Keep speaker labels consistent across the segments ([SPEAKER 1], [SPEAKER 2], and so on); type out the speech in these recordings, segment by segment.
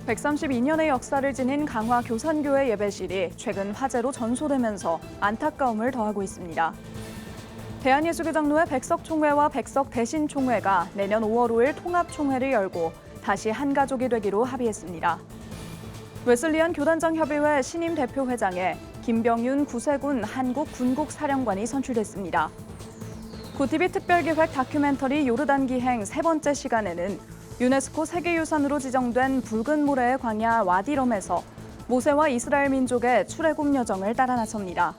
[SPEAKER 1] 132년의 역사를 지닌 강화 교산교회 예배실이 최근 화재로 전소되면서 안타까움을 더하고 있습니다. 대한예수교장로회 백석총회와 백석대신총회가 내년 5월 5일 통합총회를 열고 다시 한 가족이 되기로 합의했습니다. 웨슬리안 교단장협의회 신임 대표회장에 김병윤 구세군 한국군국사령관이 선출됐습니다. 구티비 특별기획 다큐멘터리 요르단 기행 세 번째 시간에는 유네스코 세계유산으로 지정된 붉은 모래의 광야 와디럼에서 모세와 이스라엘 민족의 출애굽 여정을 따라 나섭니다.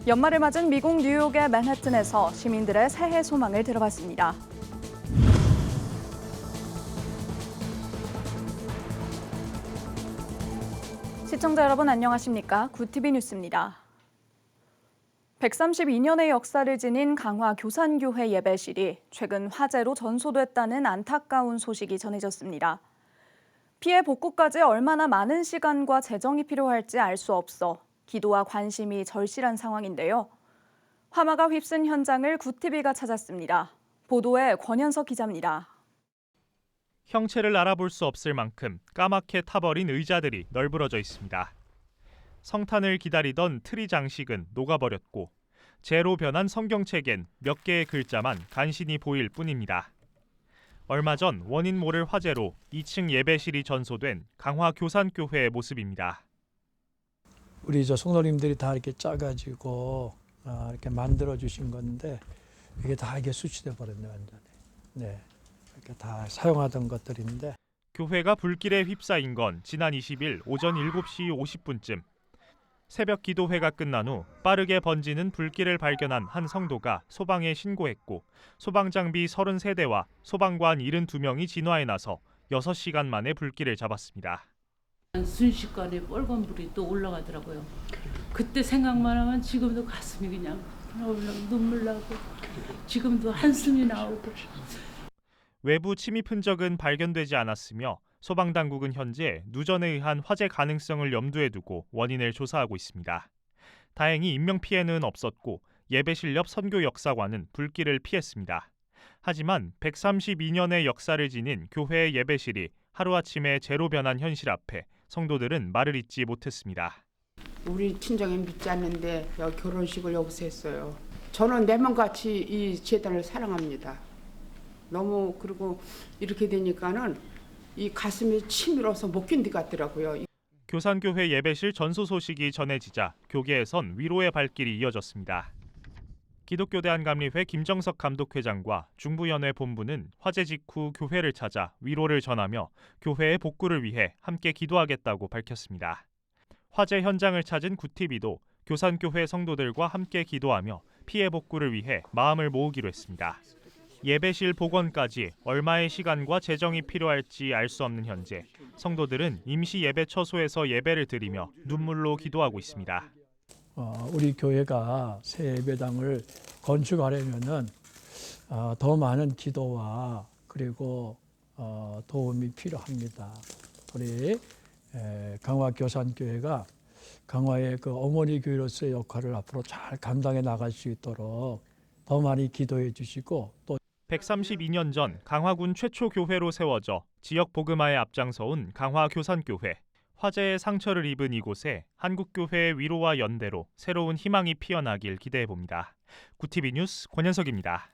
[SPEAKER 1] 연말을 맞은 미국 뉴욕의 맨해튼에서 시민들의 새해 소망을 들어봤습니다. 시청자 여러분 안녕하십니까? 구티비 뉴스입니다. 132년의 역사를 지닌 강화 교산교회 예배실이 최근 화재로 전소됐다는 안타까운 소식이 전해졌습니다. 피해 복구까지 얼마나 많은 시간과 재정이 필요할지 알 수 없어 기도와 관심이 절실한 상황인데요. 화마가 휩쓴 현장을 구티비가 찾았습니다. 보도에 권현석 기자입니다.
[SPEAKER 2] 형체를 알아볼 수 없을 만큼 까맣게 타버린 의자들이 널브러져 있습니다. 성탄을 기다리던 트리 장식은 녹아버렸고 재로 변한 성경책엔 몇 개의 글자만 간신히 보일 뿐입니다. 얼마 전 원인 모를 화재로 2층 예배실이 전소된 강화 교산교회의 모습입니다.
[SPEAKER 3] 우리 성도님들이 다 이렇게 짜가지고 이렇게 만들어 주신 건데 이게 다 이게 수치돼 버렸네 완전히. 네, 이렇게 다 사용하던 것들인데.
[SPEAKER 2] 교회가 불길에 휩싸인 건 지난 20일 오전 7시 50분쯤. 새벽 기도회가 끝난 후 빠르게 번지는 불길을 발견한 한 성도가 소방에 신고했고 소방장비 33대와 소방관 72명이 진화에 나서 6시간 만에 불길을 잡았습니다.
[SPEAKER 4] 순식간에 빨간불이 또 올라가더라고요. 그때 생각만 하면 지금도 가슴이 그냥 눈물 나고 지금도 한숨이 나오고.
[SPEAKER 2] 외부 침입 흔적은 발견되지 않았으며 소방당국은 현재 누전에 의한 화재 가능성을 염두에 두고 원인을 조사하고 있습니다. 다행히 인명피해는 없었고 예배실 옆 선교 역사관은 불길을 피했습니다. 하지만 132년의 역사를 지닌 교회의 예배실이 하루아침에 재로 변한 현실 앞에 성도들은 말을 잇지 못했습니다.
[SPEAKER 5] 우리 친정에 믿지 않는데 결혼식을 여기서 했어요. 저는 내 몸같이 이 재단을 사랑합니다. 너무 그리고 이렇게 되니까는 이 가슴이 치밀어서 못 견디 같더라고요.
[SPEAKER 2] 교산교회 예배실 전소 소식이 전해지자 교계에선 위로의 발길이 이어졌습니다. 기독교대한감리회 김정석 감독회장과 중부연회 본부는 화재 직후 교회를 찾아 위로를 전하며 교회의 복구를 위해 함께 기도하겠다고 밝혔습니다. 화재 현장을 찾은 구티비도 교산교회 성도들과 함께 기도하며 피해 복구를 위해 마음을 모으기로 했습니다. 예배실 복원까지 얼마의 시간과 재정이 필요할지 알 수 없는 현재 성도들은 임시 예배 처소에서 예배를 드리며 눈물로 기도하고 있습니다.
[SPEAKER 3] 우리 교회가 새 예배당을 건축하려면은 더 많은 기도와 그리고 도움이 필요합니다. 우리 강화 교산교회가 강화의 그 어머니 교회로서의 역할을 앞으로 잘 감당해 나갈 수 있도록 더 많이 기도해 주시고 또
[SPEAKER 2] 132년 전 강화군 최초 교회로 세워져 지역 복음화에 앞장서온 강화 교산교회. 화재의 상처를 입은 이곳에 한국교회의 위로와 연대로 새로운 희망이 피어나길 기대해봅니다. 구티비 뉴스 권현석입니다.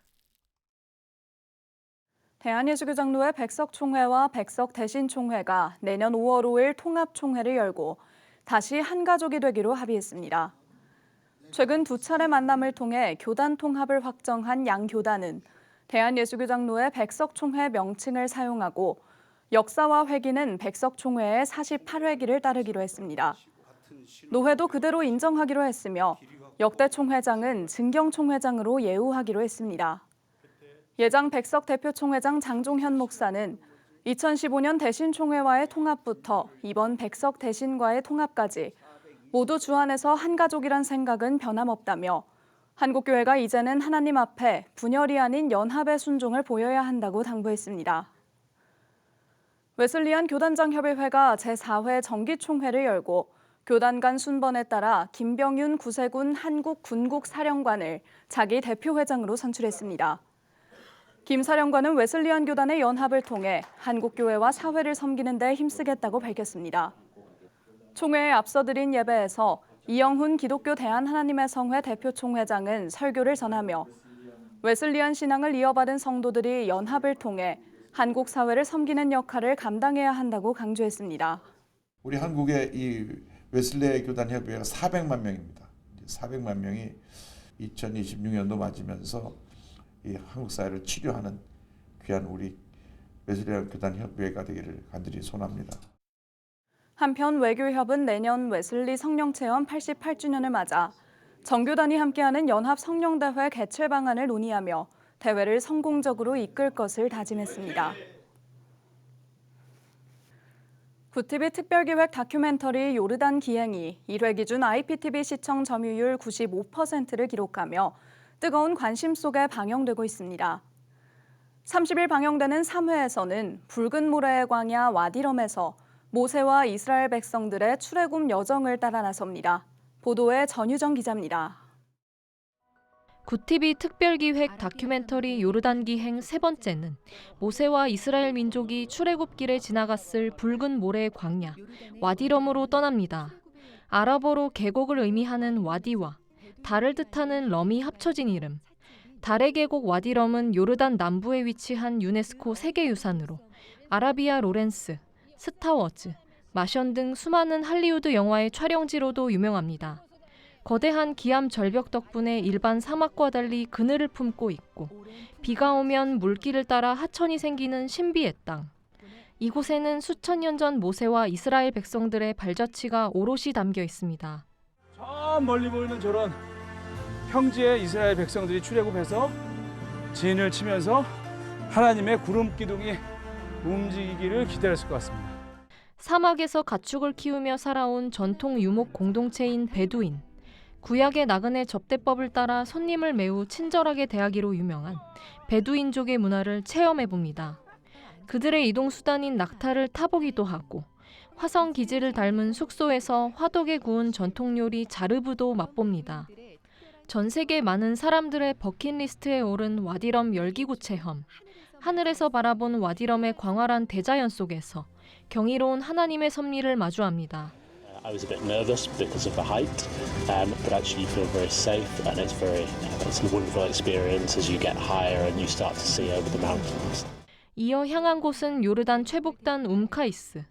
[SPEAKER 1] 대한예수교장로회 백석총회와 백석대신총회가 내년 5월 5일 통합총회를 열고 다시 한 가족이 되기로 합의했습니다. 최근 두 차례 만남을 통해 교단 통합을 확정한 양 교단은 대한예수교장로회 백석총회 명칭을 사용하고 역사와 회기는 백석총회의 48회기를 따르기로 했습니다. 노회도 그대로 인정하기로 했으며 역대 총회장은 증경 총회장으로 예우하기로 했습니다. 예장 백석 대표총회장 장종현 목사는 2015년 대신총회와의 통합부터 이번 백석 대신과의 통합까지 모두 주안에서 한 가족이란 생각은 변함없다며 한국교회가 이제는 하나님 앞에 분열이 아닌 연합의 순종을 보여야 한다고 당부했습니다. 웨슬리안 교단장협의회가 제4회 정기총회를 열고 교단 간 순번에 따라 김병윤 구세군 한국군국사령관을 자기 대표회장으로 선출했습니다. 김 사령관은 웨슬리안 교단의 연합을 통해 한국 교회와 사회를 섬기는 데 힘쓰겠다고 밝혔습니다. 총회에 앞서 드린 예배에서 이영훈 기독교 대한하나님의 성회 대표 총회장은 설교를 전하며 웨슬리안 신앙을 이어받은 성도들이 연합을 통해 한국 사회를 섬기는 역할을 감당해야 한다고 강조했습니다.
[SPEAKER 6] 우리 한국의 이 웨슬레 교단 협의회가 400만 명입니다. 400만 명이 2026년도 맞으면서 이 한국 사회를 치료하는 귀한 우리 웨슬레 교단 협의회가 되기를 간절히 소원합니다.
[SPEAKER 1] 한편 외교협은 내년 웨슬리 성령체험 88주년을 맞아 정교단이 함께하는 연합 성령대회 개최 방안을 논의하며 대회를 성공적으로 이끌 것을 다짐했습니다. 구티비 특별기획 다큐멘터리 요르단 기행이 1회 기준 IPTV 시청 점유율 95%를 기록하며 뜨거운 관심 속에 방영되고 있습니다. 30일 방영되는 3회에서는 붉은 모래의 광야 와디럼에서 모세와 이스라엘 백성들의 출애굽 여정을 따라 나섭니다. 보도에 전유정 기자입니다.
[SPEAKER 7] 구티비 특별기획 다큐멘터리 요르단 기행 세 번째는 모세와 이스라엘 민족이 출애굽길에 지나갔을 붉은 모래의 광야 와디럼으로 떠납니다. 아랍어로 계곡을 의미하는 와디와 달을 뜻하는 럼이 합쳐진 이름. 달의 계곡 와디럼은 요르단 남부에 위치한 유네스코 세계유산으로 아라비아 로렌스, 스타워즈, 마션 등 수많은 할리우드 영화의 촬영지로도 유명합니다. 거대한 기암 절벽 덕분에 일반 사막과 달리 그늘을 품고 있고 비가 오면 물길을 따라 하천이 생기는 신비의 땅. 이곳에는 수천 년 전 모세와 이스라엘 백성들의 발자취가 오롯이 담겨 있습니다.
[SPEAKER 8] 저 멀리 보이는 저런 평지에 이스라엘 백성들이 출애굽해서 진을 치면서 하나님의 구름 기둥이 움직이기를 기다렸을 것 같습니다.
[SPEAKER 7] 사막에서 가축을 키우며 살아온 전통 유목 공동체인 베두인. 구약의 나그네 접대법을 따라 손님을 매우 친절하게 대하기로 유명한 베두인족의 문화를 체험해봅니다. 그들의 이동 수단인 낙타를 타보기도 하고 화성 기지를 닮은 숙소에서 화덕에 구운 전통 요리 자르브도 맛봅니다. 전 세계 많은 사람들의 버킷리스트에 오른 와디럼 열기구 체험. 하늘에서 바라본 와디럼의 광활한 대자연 속에서 경이로운 하나님의 섭리를 마주합니다.
[SPEAKER 9] I was a bit nervous because of the height, but actually you feel very safe, and it's a wonderful experience as you get higher and you start to see over the mountains.
[SPEAKER 7] 이어 향한 곳은 요르단 최북단 움카이스.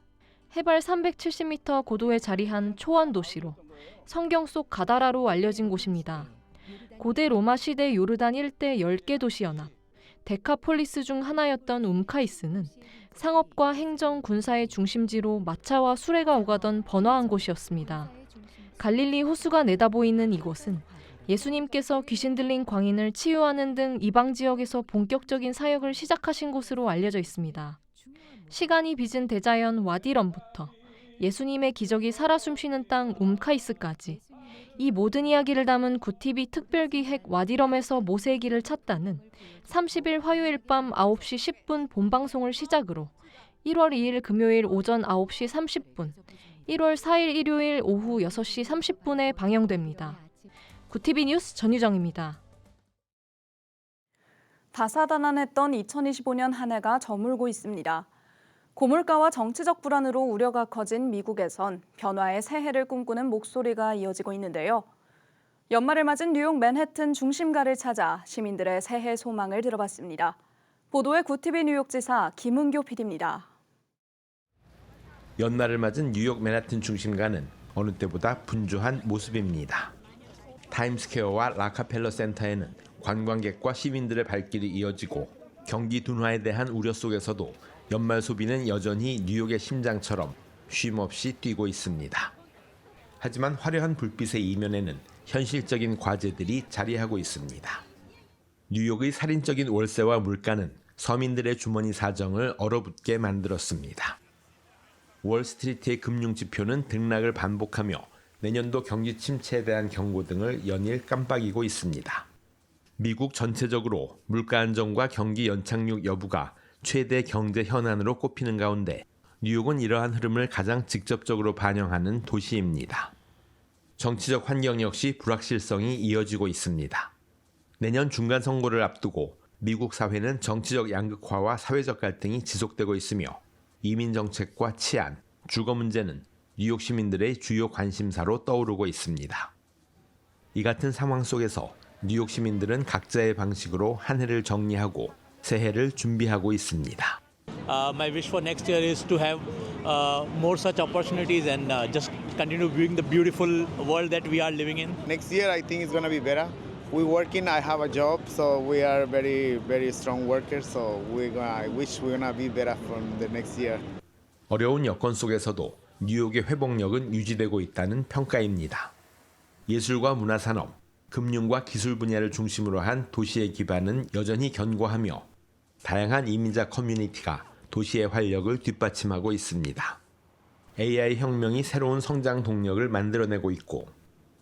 [SPEAKER 7] 해발 370m 고도에 자리한 초원 도시로 성경 속 가다라로 알려진 곳입니다. 고대 로마 시대 요르단 일대 10개 도시 연합, 데카폴리스 중 하나였던 움카이스는 상업과 행정, 군사의 중심지로 마차와 수레가 오가던 번화한 곳이었습니다. 갈릴리 호수가 내다보이는 이곳은 예수님께서 귀신 들린 광인을 치유하는 등 이방 지역에서 본격적인 사역을 시작하신 곳으로 알려져 있습니다. 시간이 빚은 대자연 와디럼부터 예수님의 기적이 살아 숨쉬는 땅 움카이스까지 이 모든 이야기를 담은 구티비 특별기획 와디럼에서 모세의 길을 찾다는 30일 화요일 밤 9시 10분 본방송을 시작으로 1월 2일 금요일 오전 9시 30분, 1월 4일 일요일 오후 6시 30분에 방영됩니다. 구티비 뉴스 전유정입니다.
[SPEAKER 1] 다사다난했던 2025년 한 해가 저물고 있습니다. 고물가와 정치적 불안으로 우려가 커진 미국에선 변화의 새해를 꿈꾸는 목소리가 이어지고 있는데요. 연말을 맞은 뉴욕 맨해튼 중심가를 찾아 시민들의 새해 소망을 들어봤습니다. 보도에 구티비 뉴욕지사 김은교 PD입니다.
[SPEAKER 10] 연말을 맞은 뉴욕 맨해튼 중심가는 어느 때보다 분주한 모습입니다. 타임스퀘어와 라카펠러 센터에는 관광객과 시민들의 발길이 이어지고 경기 둔화에 대한 우려 속에서도 연말 소비는 여전히 뉴욕의 심장처럼 쉼없이 뛰고 있습니다. 하지만 화려한 불빛의 이면에는 현실적인 과제들이 자리하고 있습니다. 뉴욕의 살인적인 월세와 물가는 서민들의 주머니 사정을 얼어붙게 만들었습니다. 월스트리트의 금융지표는 등락을 반복하며 내년도 경기 침체에 대한 경고 등을 연일 깜빡이고 있습니다. 미국 전체적으로 물가 안정과 경기 연착륙 여부가 최대 경제 현안으로 꼽히는 가운데 뉴욕은 이러한 흐름을 가장 직접적으로 반영하는 도시입니다. 정치적 환경 역시 불확실성이 이어지고 있습니다. 내년 중간 선거를 앞두고 미국 사회는 정치적 양극화와 사회적 갈등이 지속되고 있으며 이민 정책과 치안, 주거 문제는 뉴욕 시민들의 주요 관심사로 떠오르고 있습니다. 이 같은 상황 속에서 뉴욕 시민들은 각자의 방식으로 한 해를 정리하고 새해를 준비하고 있습니다.
[SPEAKER 11] My wish for next year is to have more such opportunities and just continue viewing the beautiful world that we are living in.
[SPEAKER 12] Next year, I think it's going to be better. We working. I have a job, so we are very strong workers. So I wish we're gonna be better from the next year.
[SPEAKER 10] 어려운 여건 속에서도 뉴욕의 회복력은 유지되고 있다는 평가입니다. 예술과 문화산업, 금융과 기술 분야를 중심으로 한 도시의 기반은 여전히 견고하며 다양한 이민자 커뮤니티가 도시의 활력을 뒷받침하고 있습니다. AI 혁명이 새로운 성장 동력을 만들어내고 있고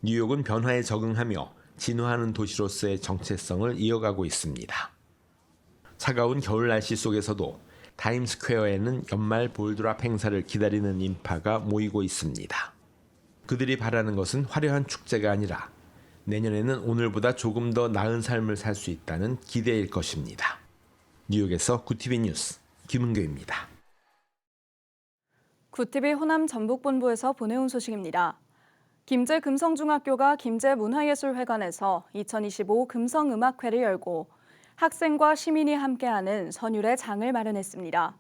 [SPEAKER 10] 뉴욕은 변화에 적응하며 진화하는 도시로서의 정체성을 이어가고 있습니다. 차가운 겨울 날씨 속에서도 타임스퀘어에는 연말 볼드랍 행사를 기다리는 인파가 모이고 있습니다. 그들이 바라는 것은 화려한 축제가 아니라 내년에는 오늘보다 조금 더 나은 삶을 살 수 있다는 기대일 것입니다. 뉴욕에서 구티비 뉴스 김은교입니다.
[SPEAKER 1] 구티비 호남 전북본부에서 보내온 소식입니다. 김제 금성중학교가 김제 문화예술회관에서 2025 금성음악회를 열고 학생과 시민이 함께하는 선율의 장을 마련했습니다.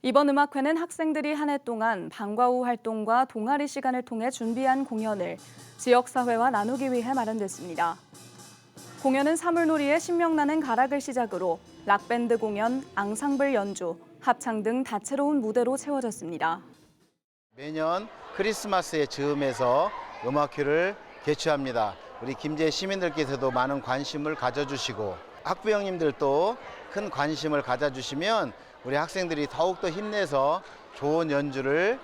[SPEAKER 1] 이번 음악회는 학생들이 한 해 동안 방과 후 활동과 동아리 시간을 통해 준비한 공연을 지역사회와 나누기 위해 마련됐습니다. 공연은 사물놀이의 신명나는 가락을 시작으로 락밴드 공연, 앙상블 연주, 합창 등 다채로운 무대로 채워졌습니다.
[SPEAKER 13] 매년 크리스마스의 즈음에서 음악회를 개최합니다. 우리 김제 시민들께서도 많은 관심을 가져주시고 학부형님들도 큰 관심을 가져주시면 우리 학생들이 더욱더 힘내서 좋은 연주를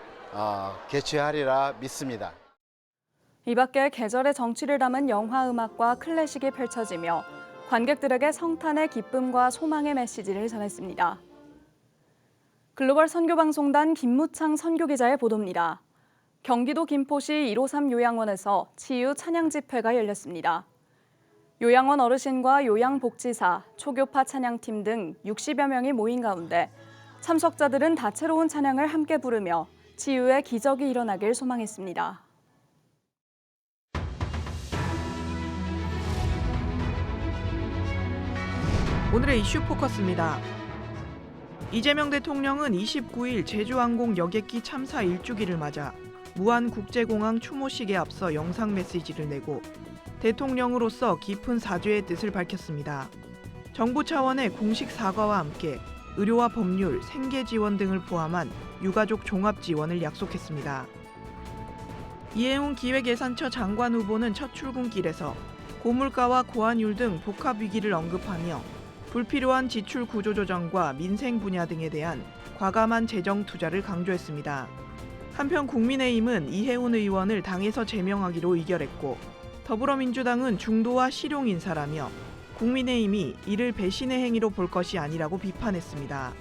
[SPEAKER 13] 개최하리라 믿습니다.
[SPEAKER 1] 이 밖에 계절의 정취를 담은 영화 음악과 클래식이 펼쳐지며 관객들에게 성탄의 기쁨과 소망의 메시지를 전했습니다. 글로벌 선교방송단 김무창 선교기자의 보도입니다. 경기도 김포시 153 요양원에서 치유 찬양 집회가 열렸습니다. 요양원 어르신과 요양복지사, 초교파 찬양팀 등 60여 명이 모인 가운데 참석자들은 다채로운 찬양을 함께 부르며 치유의 기적이 일어나길 소망했습니다.
[SPEAKER 14] 오늘의 이슈 포커스입니다. 이재명 대통령은 29일 제주항공 여객기 참사 1주기를 맞아 무안국제공항 추모식에 앞서 영상 메시지를 내고 대통령으로서 깊은 사죄의 뜻을 밝혔습니다. 정부 차원의 공식 사과와 함께 의료와 법률, 생계 지원 등을 포함한 유가족 종합 지원을 약속했습니다. 이해운 기획예산처 장관 후보는 첫 출근길에서 고물가와 고환율 등 복합 위기를 언급하며 불필요한 지출 구조 조정과 민생 분야 등에 대한 과감한 재정 투자를 강조했습니다. 한편 국민의힘은 이해운 의원을 당에서 제명하기로 의결했고 더불어민주당은 중도와 실용 인사라며 국민의힘이 이를 배신의 행위로 볼 것이 아니라고 비판했습니다.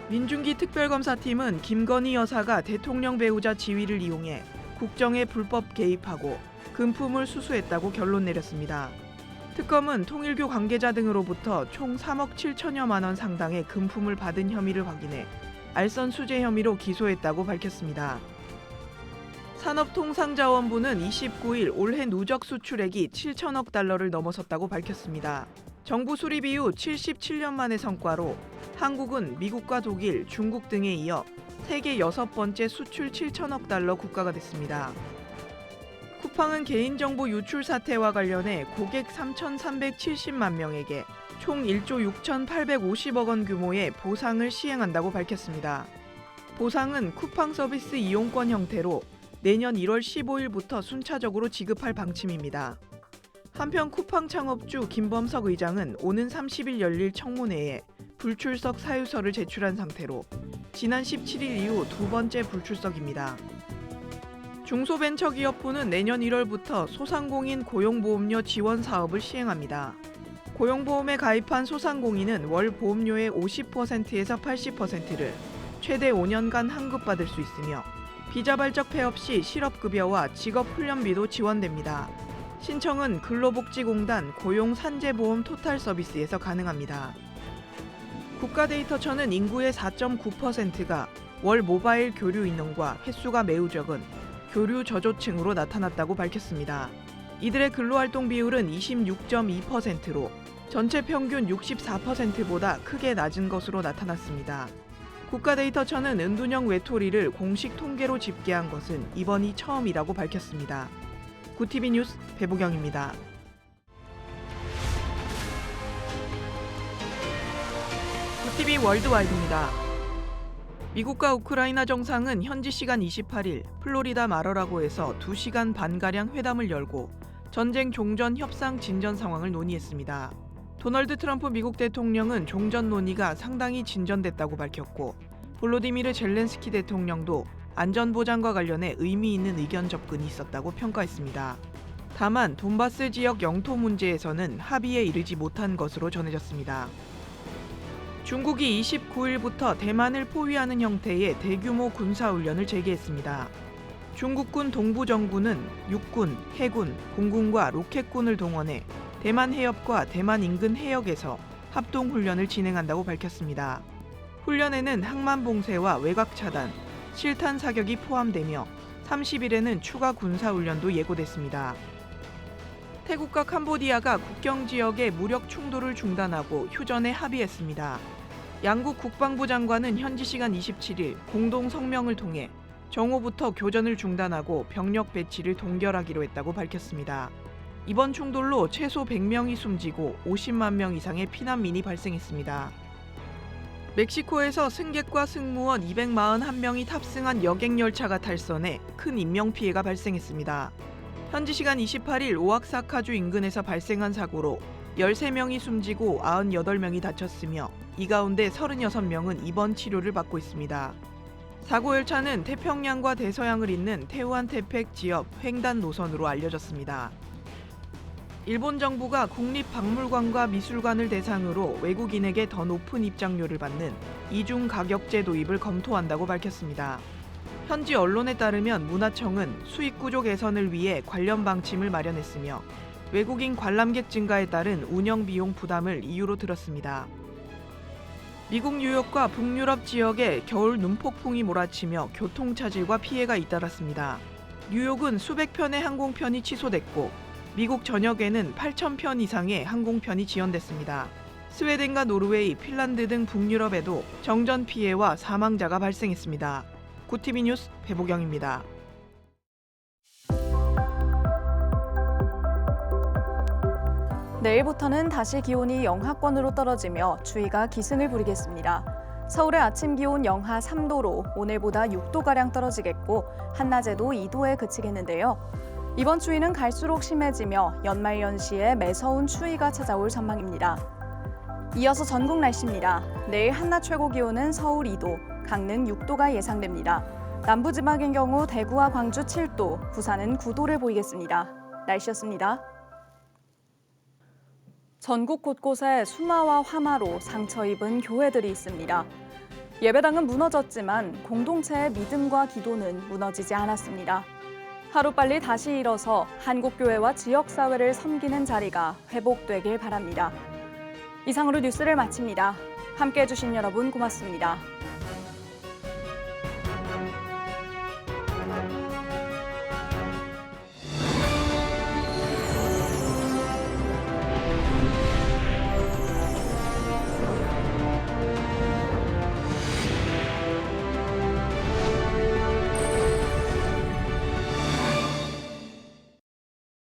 [SPEAKER 14] 민중기 특별검사팀은 김건희 여사가 대통령 배우자 지위를 이용해 국정에 불법 개입하고 금품을 수수했다고 결론 내렸습니다. 특검은 통일교 관계자 등으로부터 총 3억 7천여만 원 상당의 금품을 받은 혐의를 확인해 알선 수재 혐의로 기소했다고 밝혔습니다. 산업통상자원부는 29일 올해 누적 수출액이 7천억 달러를 넘어섰다고 밝혔습니다. 정부 수립 이후 77년 만의 성과로 한국은 미국과 독일, 중국 등에 이어 세계 6번째 수출 7천억 달러 국가가 됐습니다. 쿠팡은 개인정보 유출 사태와 관련해 고객 3,370만 명에게 총 1조 6,850억 원 규모의 보상을 시행한다고 밝혔습니다. 보상은 쿠팡 서비스 이용권 형태로 내년 1월 15일부터 순차적으로 지급할 방침입니다. 한편 쿠팡 창업주 김범석 의장은 오는 30일 열릴 청문회에 불출석 사유서를 제출한 상태로 지난 17일 이후 두 번째 불출석입니다. 중소벤처기업부는 내년 1월부터 소상공인 고용보험료 지원 사업을 시행합니다. 고용보험에 가입한 소상공인은 월 보험료의 50%에서 80%를 최대 5년간 환급받을 수 있으며 비자발적 폐업 시 실업급여와 직업훈련비도 지원됩니다. 신청은 근로복지공단 고용산재보험 토탈서비스에서 가능합니다. 국가데이터처는 인구의 4.9%가 월 모바일 교류 인원과 횟수가 매우 적은 교류 저조층으로 나타났다고 밝혔습니다. 이들의 근로활동 비율은 26.2%로 전체 평균 64%보다 크게 낮은 것으로 나타났습니다. 국가데이터처는 은둔형 외톨이를 공식 통계로 집계한 것은 이번이 처음이라고 밝혔습니다. 구TV 뉴스 배보경입니다. 구TV 월드와이드입니다. 미국과 우크라이나 정상은 현지 시간 28일 플로리다 마러라고에서 2시간 반가량 회담을 열고 전쟁 종전 협상 진전 상황을 논의했습니다. 도널드 트럼프 미국 대통령은 종전 논의가 상당히 진전됐다고 밝혔고 볼로디미르 젤렌스키 대통령도 안전보장과 관련해 의미 있는 의견 접근이 있었다고 평가했습니다. 다만 돈바스 지역 영토 문제에서는 합의에 이르지 못한 것으로 전해졌습니다. 중국이 29일부터 대만을 포위하는 형태의 대규모 군사훈련을 재개했습니다. 중국군 동부정부는 육군, 해군, 공군과 로켓군을 동원해 대만 해협과 대만 인근 해역에서 합동훈련을 진행한다고 밝혔습니다. 훈련에는 항만 봉쇄와 외곽 차단, 실탄 사격이 포함되며 30일에는 추가 군사훈련도 예고됐습니다. 태국과 캄보디아가 국경 지역의 무력 충돌을 중단하고 휴전에 합의했습니다. 양국 국방부 장관은 현지 시간 27일 공동 성명을 통해 정오부터 교전을 중단하고 병력 배치를 동결하기로 했다고 밝혔습니다. 이번 충돌로 최소 100명이 숨지고 50만 명 이상의 피난민이 발생했습니다. 멕시코에서 승객과 승무원 241명이 탑승한 여객열차가 탈선해 큰 인명피해가 발생했습니다. 현지 시간 28일 오아사카주 인근에서 발생한 사고로 13명이 숨지고 98명이 다쳤으며 이 가운데 36명은 입원 치료를 받고 있습니다. 사고 열차는 태평양과 대서양을 잇는 태우안테펙 지역 횡단 노선으로 알려졌습니다. 일본 정부가 국립박물관과 미술관을 대상으로 외국인에게 더 높은 입장료를 받는 이중 가격제 도입을 검토한다고 밝혔습니다. 현지 언론에 따르면 문화청은 수익 구조 개선을 위해 관련 방침을 마련했으며 외국인 관람객 증가에 따른 운영 비용 부담을 이유로 들었습니다. 미국 뉴욕과 북유럽 지역에 겨울 눈폭풍이 몰아치며 교통차질과 피해가 잇따랐습니다. 뉴욕은 수백 편의 항공편이 취소됐고 미국 전역에는 8,000편 이상의 항공편이 지연됐습니다. 스웨덴과 노르웨이, 핀란드 등 북유럽에도 정전 피해와 사망자가 발생했습니다. 구TV 뉴스 배보경입니다.
[SPEAKER 1] 내일부터는 다시 기온이 영하권으로 떨어지며 추위가 기승을 부리겠습니다. 서울의 아침 기온 영하 3도로 오늘보다 6도가량 떨어지겠고 한낮에도 2도에 그치겠는데요. 이번 추위는 갈수록 심해지며 연말연시에 매서운 추위가 찾아올 전망입니다. 이어서 전국 날씨입니다. 내일 한낮 최고 기온은 서울 2도, 강릉 6도가 예상됩니다. 남부지방의 경우 대구와 광주 7도, 부산은 9도를 보이겠습니다. 날씨였습니다. 전국 곳곳에 수마와 화마로 상처 입은 교회들이 있습니다. 예배당은 무너졌지만 공동체의 믿음과 기도는 무너지지 않았습니다. 하루빨리 다시 일어서 한국교회와 지역사회를 섬기는 자리가 회복되길 바랍니다. 이상으로 뉴스를 마칩니다. 함께해 주신 여러분 고맙습니다.